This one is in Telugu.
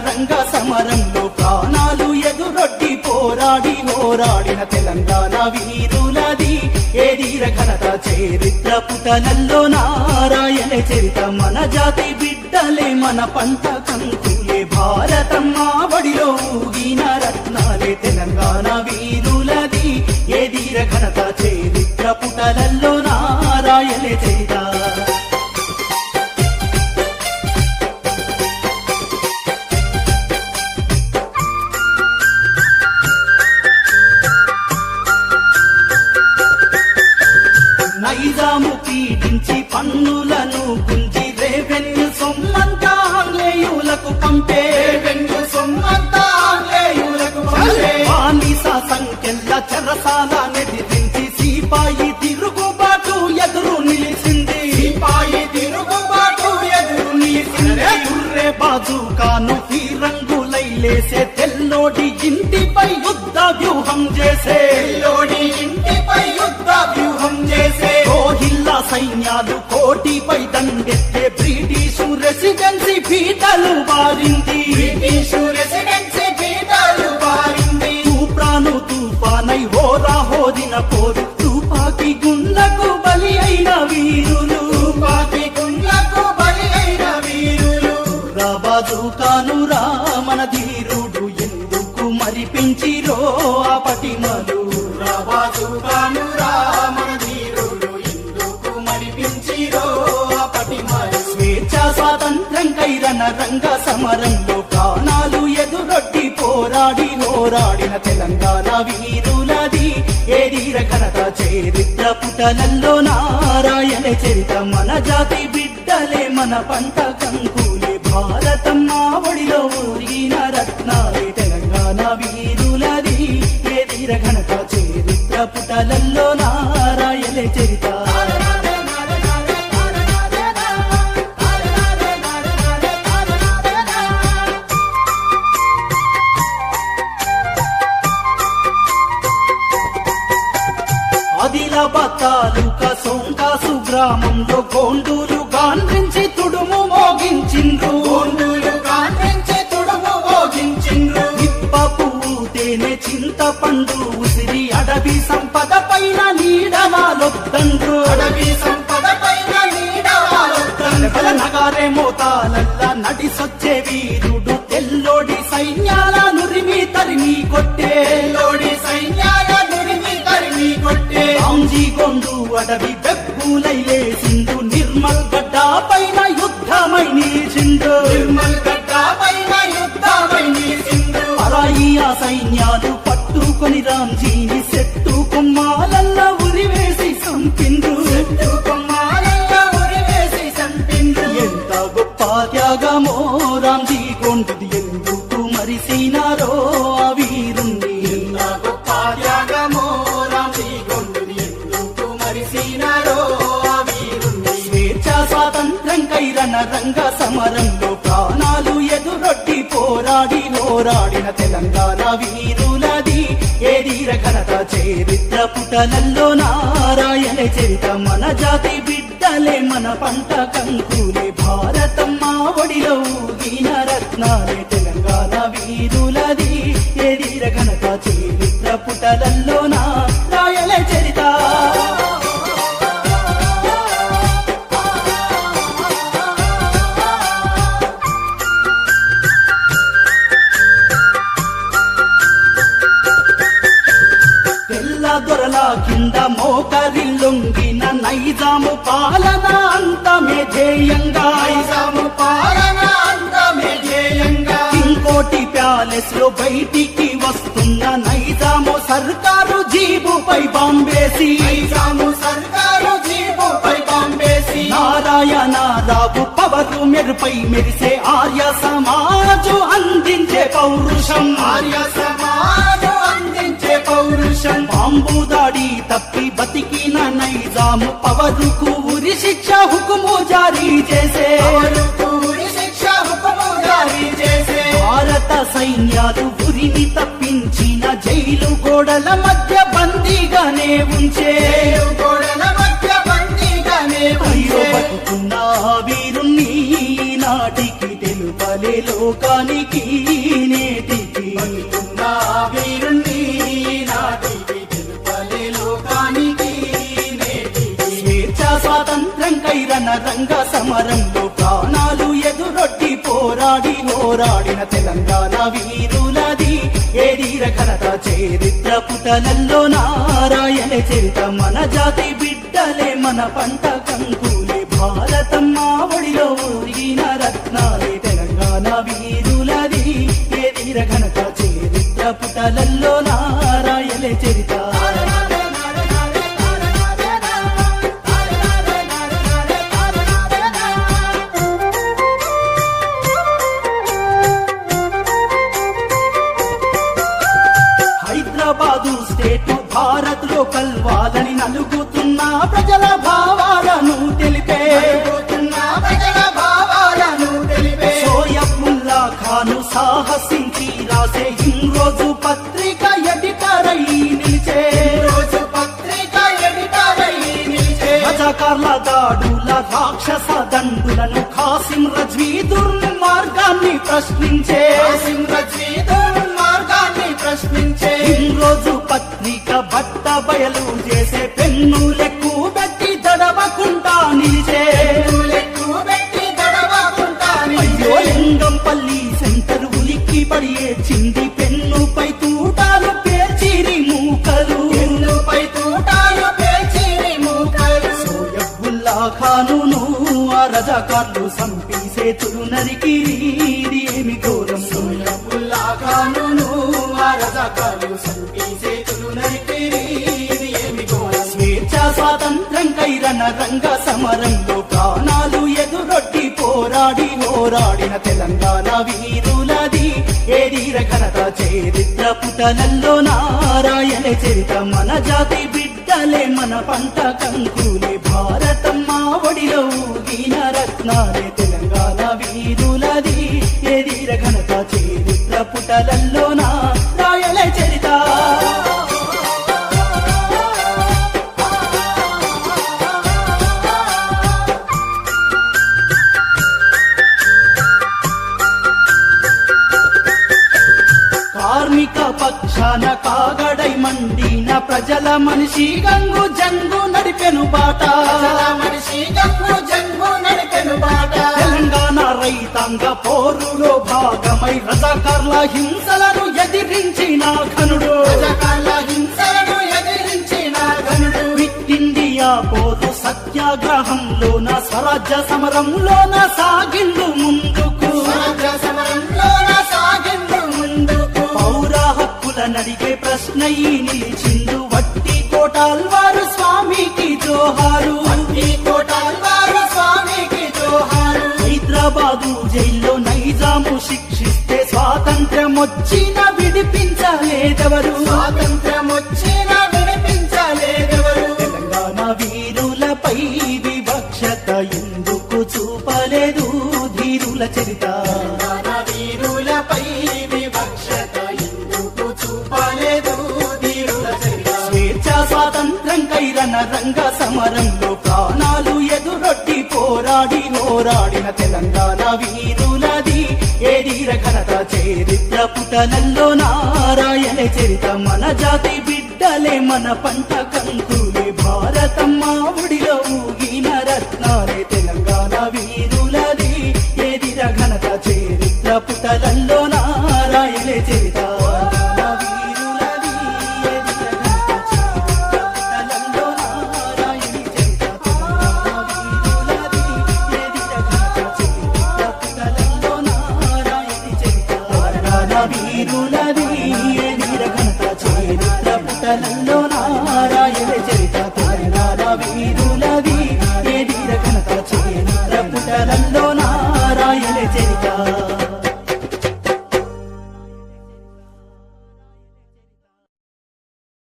రంగ సమరంలో ప్రాణాలు ఎదురొడ్డి పోరాడిన తెలంగాణ వీరులది ఏదీర ఘనత చరిత్ర పుటలల్లో నారాయణ చరిత మన జాతి బిడ్డలే మన పంట కంకులే భారతమ్మ బడిలో ఊగిన రత్నాలే తెలంగాణ వీరులది ఏదీర ఘనత చరిత్ర పుటలల్లో నారాయణ చరిత నైజాము పీడించి పన్నులను గుంజి రెవెన్యూ సొమ్మంతా ఆంగ్లేయులకు పంపే బానిస సంఖ్యల చెరసాల నెదిరించి సిపాయి తిరుగుబాటు ఎదురు నిలిచింది గుర్రె బాజుకాను ఫిరంగులై లేసే తెల్లోడి ఇంటిపై యుద్ధ వ్యూహం చేసే రోహిల్లా సైన్యాలు కోటిపై దండెత్తే బ్రిటిషు రెసిడెన్సీ పీటలు బారింది తూప్రాను తుఫానై హోరా హోదిన పోరు తుపాకి గుండ్లకు బలి అయిన వీరులు బాజుకాను రామన ధీరుడు ఎందుకు మరిపించిరో ఆ పటిమలు బాజుకాను రామన ధీరుడు ఎందుకు మరిపించిరో ఆ పటిమలు స్వేచ్ఛా స్వాతంత్రం కైరన రంగ సమరంలో ప్రాణాలు ఎదురొడ్డి పోరాడిన తెలంగాణ వీరులది ఏదీర ఘనత చరిత్ర పుటలల్లో నారాయణ చరిత మన జాతి బిడ్డలే మన పంట కంకులే భారతమ్మ ఒడిలో ఊరిన రత్నాలే తెలంగాణ వీరులది ఏదీర ఘనత చరిత్ర పుటలల్లో నారాయణ చరిత ఆదిలాబాద్ తాలూకా సోంకాసు గ్రామంలో గోండూలు గాండ్రించి తుడుము మోగించిండ్రు ఇప్ప పువ్వు తేనె చింతపండు ఉసిరి అడవి సంపద పైన నీడవాలొద్దండ్రు నగారే మోతాలల్లా నడిసొచ్చే వీరుడు తెల్లోడి సైన్యాల నురిమి తరిమి కొట్టే రాంజీ గొండు అడవి బెబ్బులై లేచిండు నిర్మల్ గడ్డ పైన యుద్ధమై నిలిచిండు పరాయి ఆ సైన్యాలు పట్టుకొని రాంజీని చెట్టు కొమ్మాలల్లా ఉరివేసి సంపిండ్రు ఎంత గొప్ప త్యాగమో రాంజీ గొండుది ఎందుకు మరిసినారో ఆ వీరుణ్ణి స్వేచ్ఛా స్వాతంత్రం కైరన రంగ సమరంలో ప్రాణాలు ఎదురొడ్డి పోరాడిన తెలంగాణ వీరులది ఏదీర ఘనత చరిత్ర పుటలల్లో నారాయణ చరిత మన జాతి బిడ్డలే మన పంట కంకులే భారతమ్మ ఒడిలో ఊగిన రత్నాలే తెలంగాణ వీరులది ఏదీర ఘనత చరిత్ర పుటలల్లో నారాయణ చరిత దొరల కింద మోకరిల్లొంగిన నైజాము పాలన అంతమే ధ్యేయంగా ఇంకోటి ప్యాలెస్ లో బయటికి వస్తున్న నైజాము సర్కారు జీబుపై బాంబేసి నారాయణరావు పవరు మెరుపై మెరిసే ఆర్య సమాజు అందించే పౌరుషం బాంబు దాడి తప్పి బతికిన నైజాము పవరుకు ఉరి శిక్ష హుకుము జారీ చేసే సైన్యాలు ఉరిని తప్పించిన జైలు గోడల మధ్య బందీగానే ఉంచే గోడల మధ్య బందీగానే అయ్యో ఉంచే. బతుకున్న వీరుణ్ణి నాటికి తెలుపలే లోకానికి నేటికి బతుకున్న వీరుణ్ణి నాటికి తెలుపలే లోకానికి నేటికి. స్వేచ్ఛా స్వాతంత్ర్యంకై రణరంగ సమరంలో ప్రాణాలు ఎదురొట్టి పోరాడిన తెలంగాణ వీరులది ఏదీర ఘనత చరిత్ర పుటలల్లో నారాయణ చరిత మన జాతి బిడ్డలే మన పంట కంకులే భారతమ్మ ఒడిలో ఊరిన రత్నాలే తెలంగాణ వీరులది ఏదీర ఘనత చరిత్ర పుటలల్లో నారాయణ చరిత హైదరాబాదు స్టేట్ భారత్ లో కల్వాలని నలుగుతున్న ప్రజల భావాలను తెలిపే పోతున్న ప్రజల భావాలను తెలిపే సోయబుల్లా ఖాను సాహసించి రాసే రోజు పత్రిక ఎడిటర్ అయి నిలిచే రోజు పత్రిక ఎడిటర్ అయి నిలిచే. రజాకార్ల దాడుల రాక్షస దండులను ఖాసిం రజ్వీ దుర్మార్గాన్ని ప్రశ్నించే కాసిం రజ్వీ దుర్మార్గాన్ని ప్రశ్నించే. రోజు పత్రిక బట్ట బయలు చేసే పెన్నులెక్కు పెట్టి దడవకుండా నిలిచే లెక్కు పెట్టి గడవకుండా అయ్యో నిలిచే. లింగంపల్లి సెంటర్ ఉలిక్కి పడియే చింది పెన్నుపై తూటాలు పేర్చిరి మూకలు ఎన్నుపై తూటాలు పేర్చిరి మూకలు. సోయబుల్లా ఖానును ఆ రజాకార్లు సంపి సేతులు నరికి ఏమి ఘోరం సోయబుల్లా ఖానును ఆ రజాకార్లు సంపి సేతులు నరికిరి. ఇది ఏమి ఘోరం. స్వేచ్ఛా స్వాతంత్ర్యంకై రణరంగ సమరంలో ప్రాణాలు ఎదురొట్టి పోరాడిన తెలంగాణ వీరులది ఏదీర ఘనత చరిత్ర పుటలల్లో నారాయణ చరిత మన జాతి బిడ్డలే మన పంట కంకులే భారతమ్మ ఒడిలో ఊగిన రత్నాలే తెలంగాణ వీరులది ఏదీర ఘనత చరిత్ర పుటలల్లో నారాయణ చరిత కార్మిక పక్షాన కాగడై మండిన ప్రజల మనిషి గంగు జంగు నడిపెను బాట ప్రజల మనిషి గంగు జంగు నడిపెను బాట. తెలంగాణ రైతాంగ పోరులో భాగమై రజాకార్ల హింసలను ఎదిరించిన ఘనుడు రజాకార్ల హింసలను ఎదిరించిన ఘనుడు. క్విట్ ఇండియా పోరు సత్యాగ్రహంలోన స్వరాజ్య సమరంలోన సాగిండు ముందుకు స్వరాజ్య సమరంలోన సాగిండు ముందుకు. పౌర హక్కుల నడిగే ప్రశ్న ఈ నిలిచిండు వట్టి కోటాల్వారు స్వామికి జోహారు ఈ కోటాల్వారు స్వామికి జోహారు. హైదరాబాదు జైల్లో నైజాము శిక్షిస్తే స్వాతంత్ర్యం వచ్చిన విడిపించలేదెవరు స్వాతంత్ర్యం వచ్చిన విడిపించలేదెవరు. తెలంగాణ వీరులపై వివక్షత ఎందుకు చూపలేదు ధీరుల చరిత తెలంగాణ వీరులపై వివక్షత ఎందుకు చూపలేదు ధీరుల చరిత. స్వేచ్ఛా స్వాతంత్ర్యంకై రణరంగ సమరంలో ప్రాణాలు ఎదురొట్టి పోరాడిన తెలంగాణ వీరులది ఏదీర ఘనత చరిత్ర పుటలల్లో నారాయణ చరిత మన జాతి బిడ్డలే మన పంట కంకులే భారతమ్మ ఒడిలో ఊగిన రత్నాలే తెలంగాణ వీరులది ఏదిర ఘనత చరిత్ర పుటలల్లో నారాయణ చరిత వీరులది